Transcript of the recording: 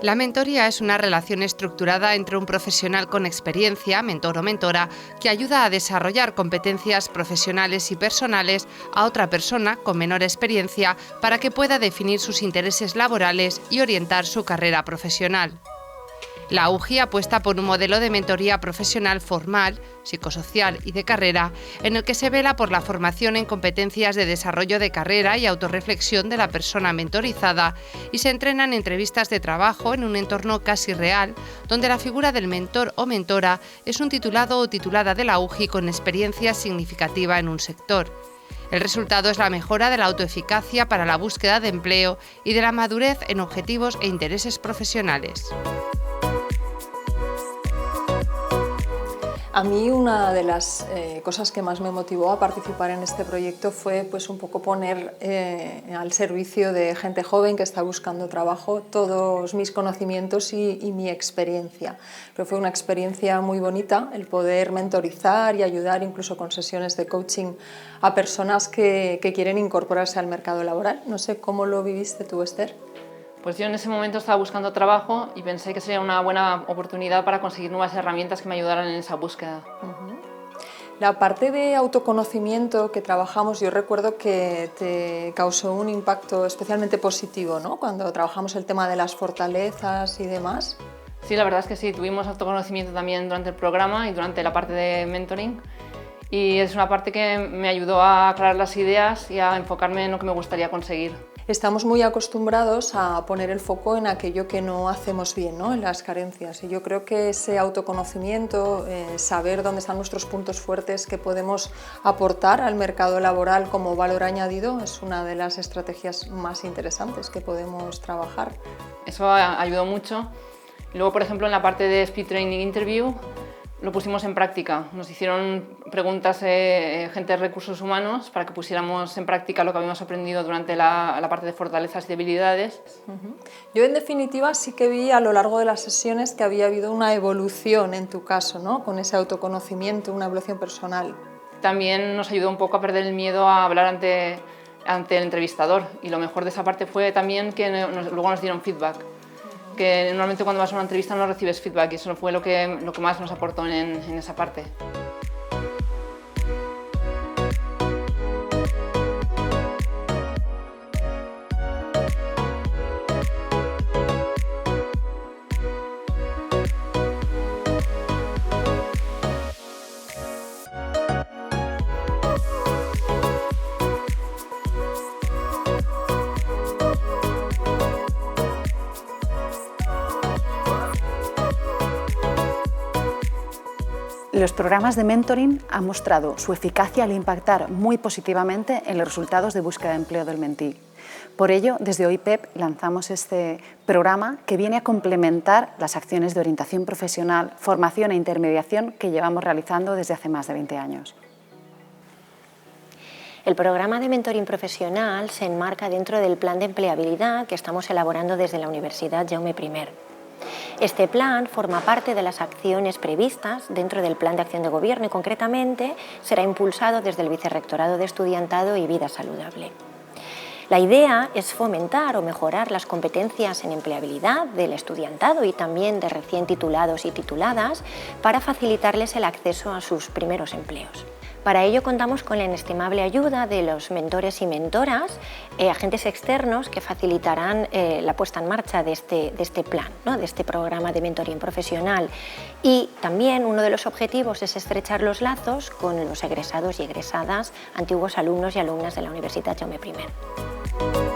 La mentoría es una relación estructurada entre un profesional con experiencia, mentor o mentora, que ayuda a desarrollar competencias profesionales y personales a otra persona con menor experiencia para que pueda definir sus intereses laborales y orientar su carrera profesional. La UGI apuesta por un modelo de mentoría profesional formal, psicosocial y de carrera, en el que se vela por la formación en competencias de desarrollo de carrera y autorreflexión de la persona mentorizada y se entrenan entrevistas de trabajo en un entorno casi real, donde la figura del mentor o mentora es un titulado o titulada de la UGI con experiencia significativa en un sector. El resultado es la mejora de la autoeficacia para la búsqueda de empleo y de la madurez en objetivos e intereses profesionales. A mí una de las cosas que más me motivó a participar en este proyecto fue pues, un poco poner al servicio de gente joven que está buscando trabajo todos mis conocimientos y mi experiencia. Pero fue una experiencia muy bonita el poder mentorizar y ayudar incluso con sesiones de coaching a personas que quieren incorporarse al mercado laboral. No sé cómo lo viviste tú, Esther. Pues yo en ese momento estaba buscando trabajo y pensé que sería una buena oportunidad para conseguir nuevas herramientas que me ayudaran en esa búsqueda. La parte de autoconocimiento que trabajamos, yo recuerdo que te causó un impacto especialmente positivo, ¿no? Cuando trabajamos el tema de las fortalezas y demás. Sí, la verdad es que sí, tuvimos autoconocimiento también durante el programa y durante la parte de mentoring. Y es una parte que me ayudó a aclarar las ideas y a enfocarme en lo que me gustaría conseguir. Estamos muy acostumbrados a poner el foco en aquello que no hacemos bien, ¿no? En las carencias. Y yo creo que ese autoconocimiento, saber dónde están nuestros puntos fuertes que podemos aportar al mercado laboral como valor añadido, es una de las estrategias más interesantes que podemos trabajar. Eso ayudó mucho. Luego, por ejemplo, en la parte de Speed Training Interview, lo pusimos en práctica. Nos hicieron preguntas gente de recursos humanos para que pusiéramos en práctica lo que habíamos aprendido durante la parte de fortalezas y debilidades. Yo, en definitiva, sí que vi a lo largo de las sesiones que había habido una evolución en tu caso, ¿no? Con ese autoconocimiento, una evolución personal. También nos ayudó un poco a perder el miedo a hablar ante el entrevistador. Y lo mejor de esa parte fue también que luego nos dieron feedback. Que normalmente cuando vas a una entrevista no recibes feedback y eso fue lo que más nos aportó en esa parte. Los programas de mentoring han mostrado su eficacia al impactar muy positivamente en los resultados de búsqueda de empleo del mentí. Por ello, desde OIPEP lanzamos este programa que viene a complementar las acciones de orientación profesional, formación e intermediación que llevamos realizando desde hace más de 20 años. El programa de mentoring profesional se enmarca dentro del plan de empleabilidad que estamos elaborando desde la Universidad Jaume I. Este plan forma parte de las acciones previstas dentro del Plan de Acción de Gobierno y concretamente será impulsado desde el Vicerrectorado de Estudiantado y Vida Saludable. La idea es fomentar o mejorar las competencias en empleabilidad del estudiantado y también de recién titulados y tituladas para facilitarles el acceso a sus primeros empleos. Para ello contamos con la inestimable ayuda de los mentores y mentoras, agentes externos que facilitarán la puesta en marcha de este plan, ¿no? De este programa de mentoring profesional. Y también uno de los objetivos es estrechar los lazos con los egresados y egresadas, antiguos alumnos y alumnas de la Universidad Jaume I.